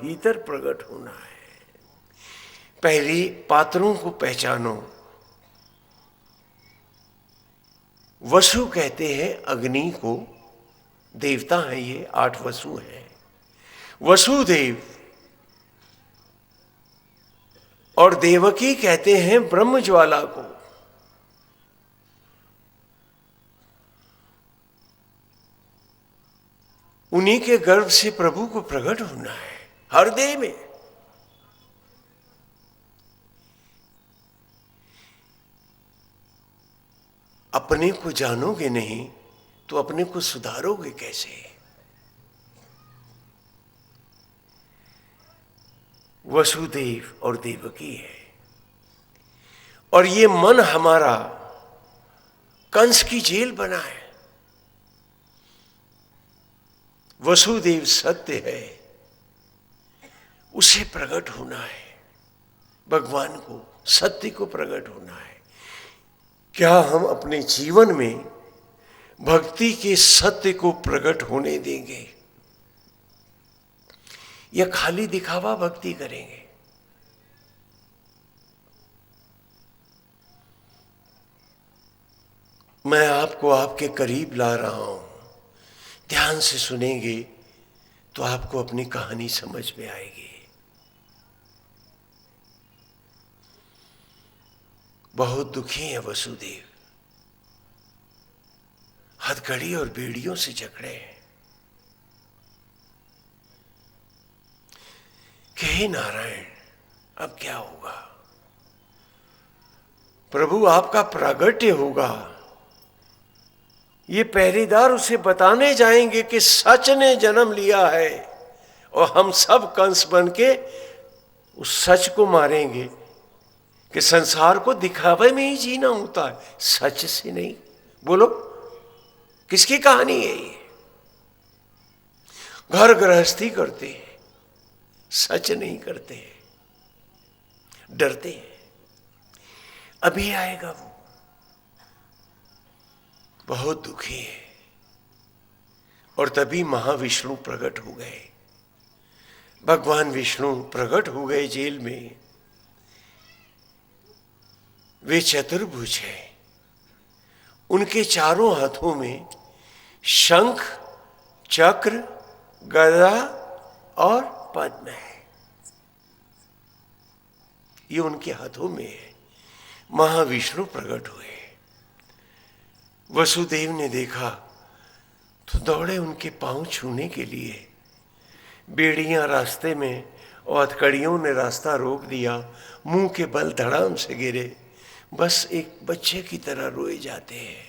भीतर प्रकट होना है। पहले पात्रों को पहचानो। वसु कहते हैं अग्नि को, देवता हैं ये, 8 वसु हैं। वसुदेव और देवकी कहते हैं ब्रह्म ज्वाला को। उन्हीं के गर्भ से प्रभु को प्रकट होना है हर देह में। अपने को जानोगे नहीं तो अपने को सुधारोगे कैसे? वसुदेव और देवकी है। और ये मन हमारा कंस की जेल बना है। वसुदेव सत्य है, उसे प्रकट होना है। भगवान को, सत्य को प्रकट होना है। क्या हम अपने जीवन में भक्ति के सत्य को प्रकट होने देंगे या खाली दिखावा भक्ति करेंगे? मैं आपको आपके करीब ला रहा हूं। ध्यान से सुनेंगे तो आपको अपनी कहानी समझ में आएगी। बहुत दुखी है वसुदेव, हथकड़ी और बेड़ियों से जकड़े हैं कि हे नारायण, अब क्या होगा? प्रभु आपका प्रागट्य होगा। ये पहरेदार उसे बताने जाएंगे कि सच ने जन्म लिया है, और हम सब कंस बन के उस सच को मारेंगे कि संसार को दिखावे में ही जीना होता है, सच से नहीं। बोलो, किसकी कहानी है ये? घर गृहस्थी करते हैं, सच नहीं करते हैं, डरते हैं अभी आएगा वो। बहुत दुखी है। और तभी महाविष्णु प्रकट हो गए। भगवान विष्णु प्रकट हो गए जेल में। वे चतुर्भुज हैं। उनके चारों हाथों में शंख, चक्र, गदा और पद्म है। ये उनके हाथों में है। महाविष्णु प्रकट हुए। वसुदेव ने देखा तो दौड़े उनके पांव छूने के लिए। बेड़ियां रास्ते में और हथकड़ियों ने रास्ता रोक दिया। मुंह के बल धड़ाम से गिरे, बस एक बच्चे की तरह रोए जाते हैं।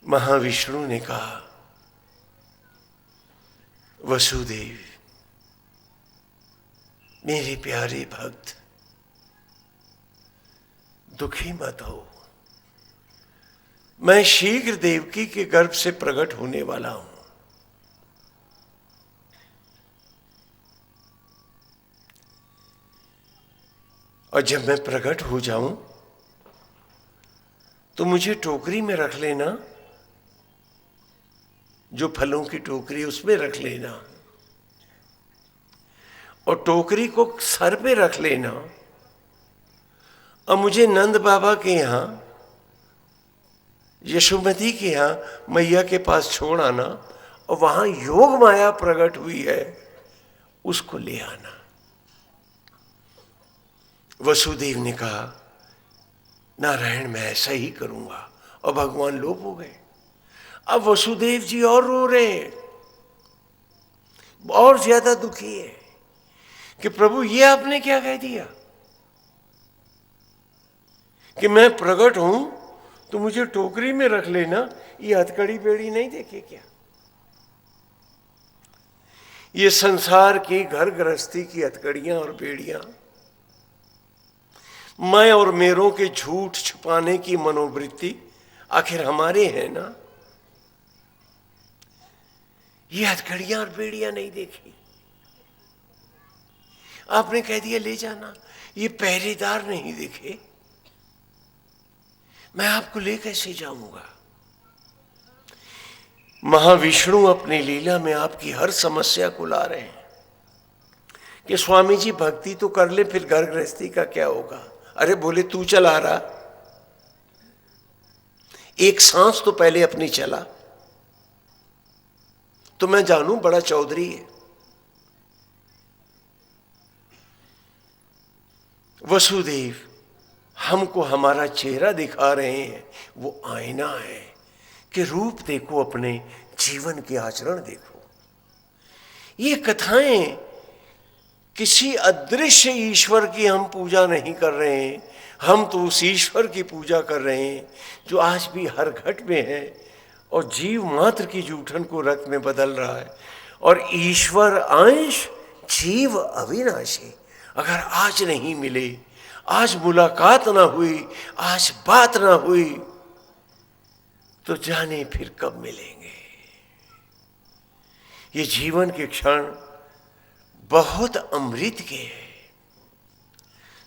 महाविष्णु ने कहा, वसुदेव मेरे प्यारे भक्त, दुखी मत हो। मैं शीघ्र देवकी के गर्भ से प्रकट होने वाला हूं। और जब मैं प्रकट हो जाऊं तो मुझे टोकरी में रख लेना, जो फलों की टोकरी उसमें रख लेना, और टोकरी को सर पे रख लेना, और मुझे नंद बाबा के यहां, यशोमती के यहां मैया के पास छोड़ आना, और वहां योग माया प्रकट हुई है उसको ले आना। वसुदेव ने कहा, नारायण मैं ऐसा ही करूंगा। और भगवान लोप हो गए। अब वसुदेव जी और रो रहे हैं, और ज्यादा दुखी है कि प्रभु ये आपने क्या कह दिया कि मैं प्रकट हूं तो मुझे टोकरी में रख लेना। ये हथकड़ी बेड़ी नहीं देखे क्या? ये संसार की घर गृहस्थी की हथकड़ियां और बेड़ियां, मैं और मेरों के झूठ छुपाने की मनोवृत्ति आखिर हमारे हैं ना। ये हथकड़ियां और बेड़ियां नहीं देखी, आपने कह दिया ले जाना। ये पहरेदार नहीं दिखे, मैं आपको ले कैसे जाऊंगा? महाविष्णु अपनी लीला में आपकी हर समस्या को ला रहे हैं कि स्वामी जी भक्ति तो कर ले, फिर घर गृहस्थी का क्या होगा। अरे बोले तू चला रहा, एक सांस तो पहले अपनी चला, तो मैं जानू बड़ा चौधरी है। वसुदेव हमको हमारा चेहरा दिखा रहे हैं, वो आईना है कि रूप देखो, अपने जीवन के आचरण देखो। ये कथाएं किसी अदृश्य ईश्वर की हम पूजा नहीं कर रहे हैं, हम तो उस ईश्वर की पूजा कर रहे हैं जो आज भी हर घट में है और जीव मात्र की जूठन को रक्त में बदल रहा है। और ईश्वर अंश जीव अविनाशी। अगर आज नहीं मिले, आज मुलाकात ना हुई, आज बात ना हुई, तो जाने फिर कब मिलेंगे। ये जीवन के क्षण बहुत अमृत के हैं।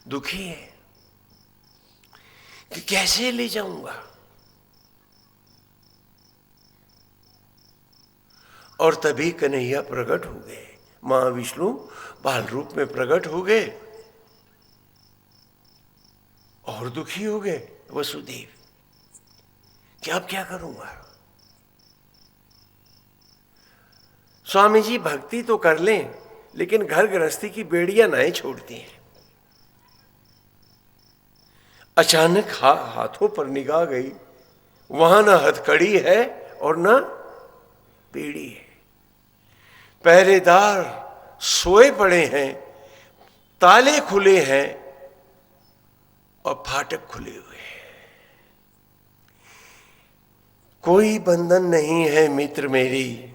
दुखी है कि कैसे ले जाऊंगा। और तभी कन्हैया प्रकट हो गए, महाविष्णु बाल रूप में प्रकट हो गए और दुखी हो गए वसुदेव कि अब क्या करूंगा। स्वामी जी भक्ति तो कर लें, लेकिन घर गृहस्थी की बेड़ियां नहीं छोड़ती हैं। अचानक हाथों पर निगाह गई, वहां ना हथकड़ी है और ना बेड़ी है। पहरेदार सोए पड़े हैं, ताले खुले हैं और फाटक खुले हुए हैं। कोई बंधन नहीं है मित्र मेरी,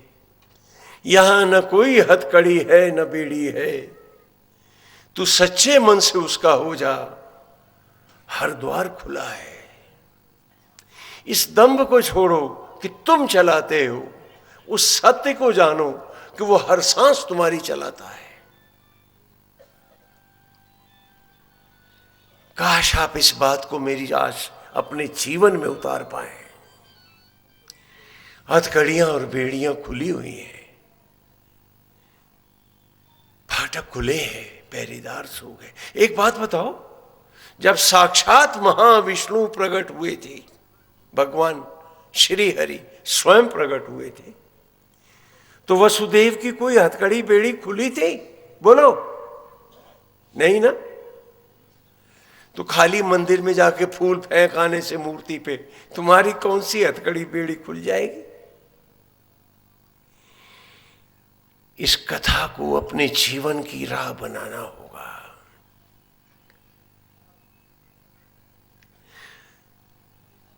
यहां न कोई हथकड़ी है न बेड़ी है। तू सच्चे मन से उसका हो जा, हर द्वार खुला है। इस दंभ को छोड़ो कि तुम चलाते हो, उस सत्य को जानो कि वो हर सांस तुम्हारी चलाता है। काश आप इस बात को मेरी आज अपने जीवन में उतार पाए। हथकड़ियां और बेड़ियां खुली हुई हैं, फाटक खुले हैं, पहरेदार सो गए। एक बात बताओ, जब साक्षात महाविष्णु प्रकट हुए थे, भगवान श्री हरि स्वयं प्रकट हुए थे, तो वसुदेव की कोई हथकड़ी बेड़ी खुली थी? बोलो, नहीं ना। तो खाली मंदिर में जाके फूल फेंक आने से मूर्ति पे तुम्हारी कौन सी हथकड़ी बेड़ी खुल जाएगी। इस कथा को अपने जीवन की राह बनाना होगा।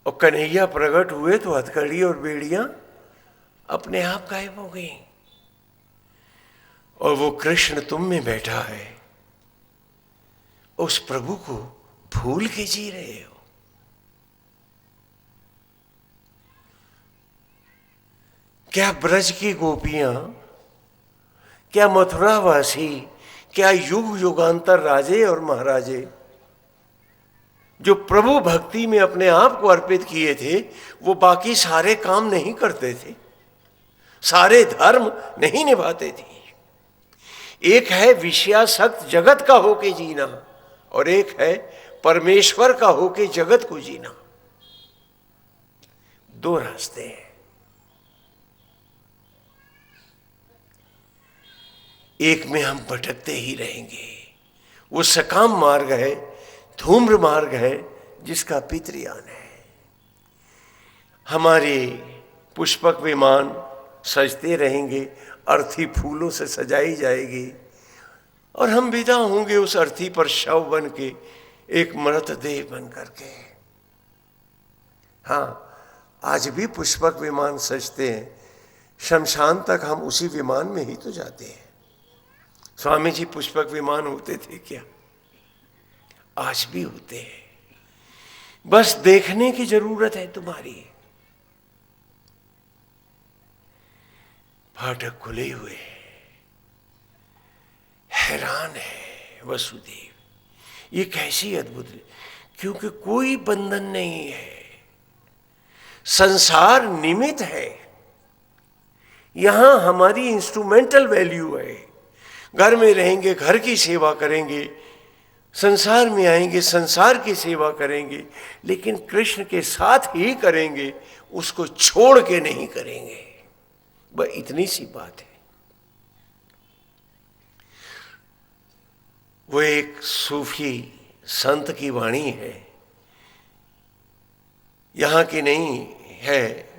और कन्हैया प्रकट हुए तो हथकड़ी और बेड़ियां अपने आप गायब हो गई, और वो कृष्ण तुम में बैठा है, उस प्रभु को भूल के जी रहे हो। क्या ब्रज की गोपियां, क्या मथुरावासी, क्या युग युगांतर राजे और महाराजे जो प्रभु भक्ति में अपने आप को अर्पित किए थे, वो बाकी सारे काम नहीं करते थे, सारे धर्म नहीं निभाते थे। एक है विषयासक्त जगत का होके जीना, और एक है परमेश्वर का होके जगत को जीना। दो रास्ते हैं। एक में हम भटकते ही रहेंगे। वो सकाम मार्ग है, धूम्र मार्ग है, जिसका पितृयान है। हमारे पुष्पक विमान सजते रहेंगे, अर्थी फूलों से सजाई जाएगी, और हम विदा होंगे उस अर्थी पर शव बन के, एक मृतदेह बन करके। हाँ, आज भी पुष्पक विमान सजते हैं, शमशान तक हम उसी विमान में ही तो जाते हैं। स्वामी जी पुष्पक विमान होते थे क्या? आज भी होते हैं, बस देखने की जरूरत है तुम्हारी। फाटक खुले हुए, हैरान है वसुदेव, ये कैसी अद्भुत, क्योंकि कोई बंधन नहीं है, संसार निमित्त है, यहां हमारी इंस्ट्रूमेंटल वैल्यू है। घर में रहेंगे, घर की सेवा करेंगे, संसार में आएंगे, संसार की सेवा करेंगे, लेकिन कृष्ण के साथ ही करेंगे, उसको छोड़ के नहीं करेंगे। बस इतनी सी बात है। वो एक सूफी संत की वाणी है, यहाँ की नहीं है,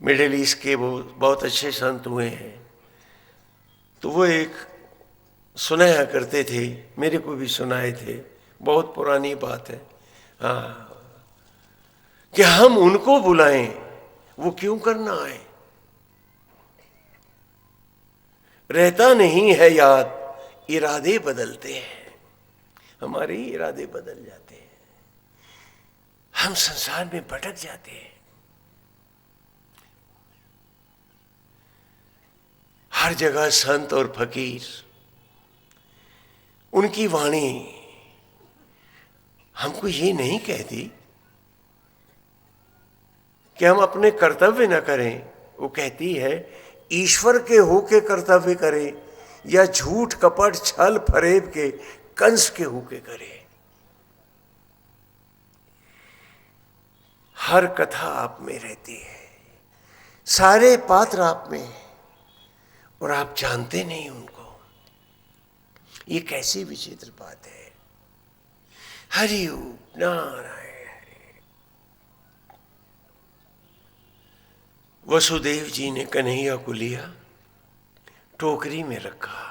मिडिल ईस्ट के वो बहुत अच्छे संत हुए हैं। तो वो एक सुनाया करते थे, मेरे को भी सुनाए थे, बहुत पुरानी बात है। हाँ, कि हम उनको बुलाएं, वो क्यों करना आए। रहता नहीं है याद, इरादे बदलते हैं, हमारे ही इरादे बदल जाते हैं, हम संसार में भटक जाते हैं। हर जगह संत और फकीर, उनकी वाणी हमको ये नहीं कहती कि हम अपने कर्तव्य न करें। वो कहती है ईश्वर के होके कर्तव्य करें या झूठ कपट छल फरेब के कंस के होके करें। हर कथा आप में रहती है, सारे पात्र आप में हैं और आप जानते नहीं उनको। ये कैसी विचित्र बात है। हरि ओम नारायण हरि। वसुदेव जी ने कन्हैया को लिया, टोकरी में रखा,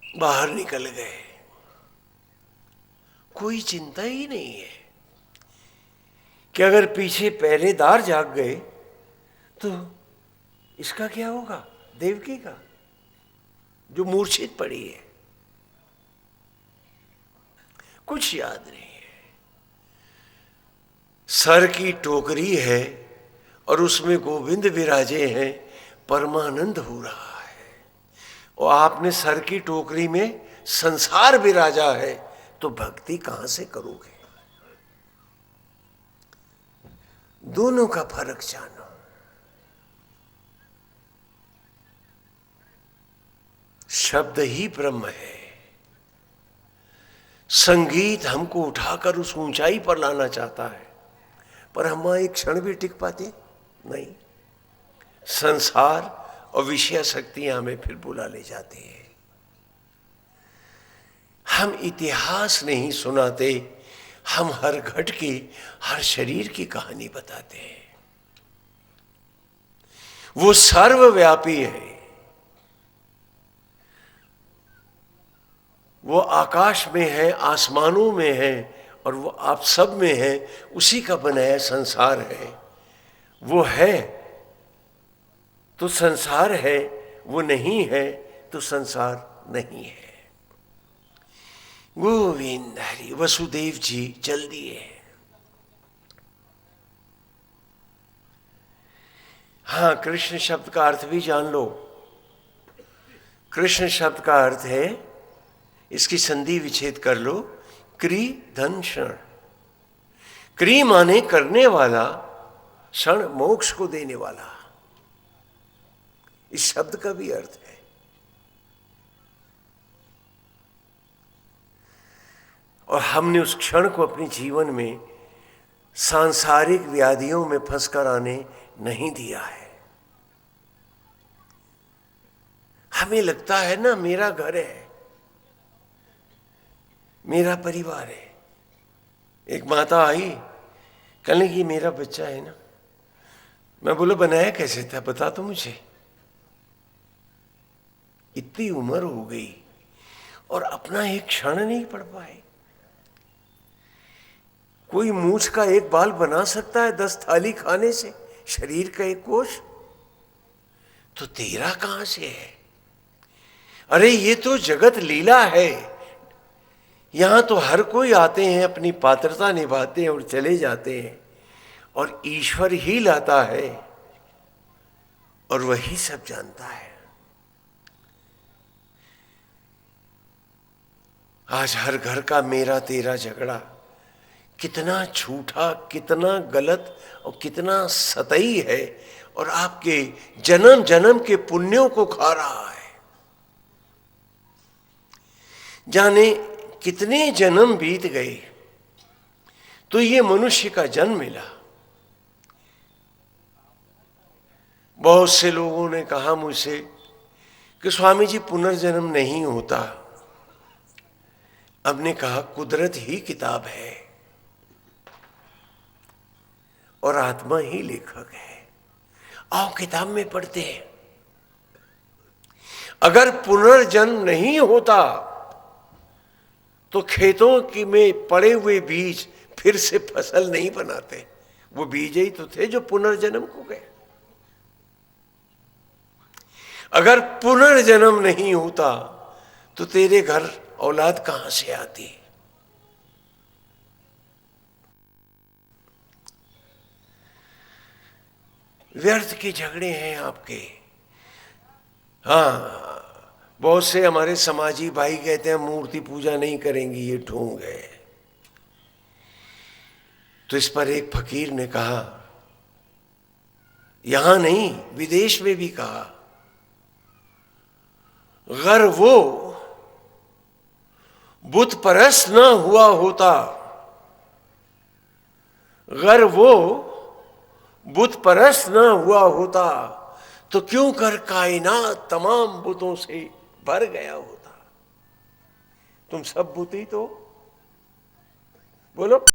बाहर निकल गए। कोई चिंता ही नहीं है कि अगर पीछे पहरेदार जाग गए तो इसका क्या होगा, देवकी का जो मूर्छित पड़ी है। कुछ याद नहीं है। सर की टोकरी है और उसमें गोविंद विराजे हैं, परमानंद हो रहा है। और आपने सर की टोकरी में संसार विराजा है, तो भक्ति कहां से करोगे। दोनों का फर्क जानो। शब्द ही ब्रह्म है। संगीत हमको उठाकर उस ऊंचाई पर लाना चाहता है, पर हम एक क्षण भी टिक पाते नहीं। संसार और विषय शक्तियां हमें फिर बुला ले जाती है। हम इतिहास नहीं सुनाते, हम हर घट की, हर शरीर की कहानी बताते हैं। वो सर्वव्यापी है, वो आकाश में है, आसमानों में है, और वो आप सब में है। उसी का बनाया संसार है। वो है तो संसार है, वो नहीं है तो संसार नहीं है। गोविंद हरि। वसुदेव जी जल्दी है। हाँ, कृष्ण शब्द का अर्थ भी जान लो। कृष्ण शब्द का अर्थ है, इसकी संधि विच्छेद कर लो, क्री धन क्षण। क्री माने करने वाला, क्षण मोक्ष को देने वाला। इस शब्द का भी अर्थ है। और हमने उस क्षण को अपने जीवन में सांसारिक व्याधियों में फंसकर आने नहीं दिया है। हमें लगता है ना, मेरा घर है, मेरा परिवार है। एक माता आई, कहने की मेरा बच्चा है ना। मैं बोला बनाया कैसे था, बता तो मुझे। इतनी उम्र हो गई और अपना एक क्षण नहीं पढ़ पाए। कोई मूछ का एक बाल बना सकता है 10 थाली खाने से, शरीर का एक कोष? तो तेरा कहां से है? अरे ये तो जगत लीला है। यहां तो हर कोई आते हैं, अपनी पात्रता निभाते हैं और चले जाते हैं, और ईश्वर ही लाता है और वही सब जानता है। आज हर घर का मेरा तेरा झगड़ा कितना झूठा, कितना गलत और कितना सतई है, और आपके जन्म जन्म के पुण्यों को खा रहा है। जाने कितने जन्म बीत गए तो ये मनुष्य का जन्म मिला। बहुत से लोगों ने कहा मुझसे कि स्वामी जी पुनर्जन्म नहीं होता। अब ने कहा कुदरत ही किताब है और आत्मा ही लेखक है, आओ किताब में पढ़ते हैं। अगर पुनर्जन्म नहीं होता तो खेतों की में पड़े हुए बीज फिर से फसल नहीं बनाते, वो बीज ही तो थे जो पुनर्जन्म को गए। अगर पुनर्जन्म नहीं होता तो तेरे घर औलाद कहां से आती? व्यर्थ के झगड़े हैं आपके। हाँ, बहुत से हमारे समाजी भाई कहते हैं मूर्ति पूजा नहीं करेंगी, ये ढोंग है। तो इस पर एक फकीर ने कहा, यहां नहीं विदेश में भी कहा, अगर वो बुत परस्त ना हुआ होता, अगर वो बुत परस्त ना हुआ होता तो क्यों कर कायनात तमाम बुतों से भर गया होता। तुम सब बुत ही तो बोलो।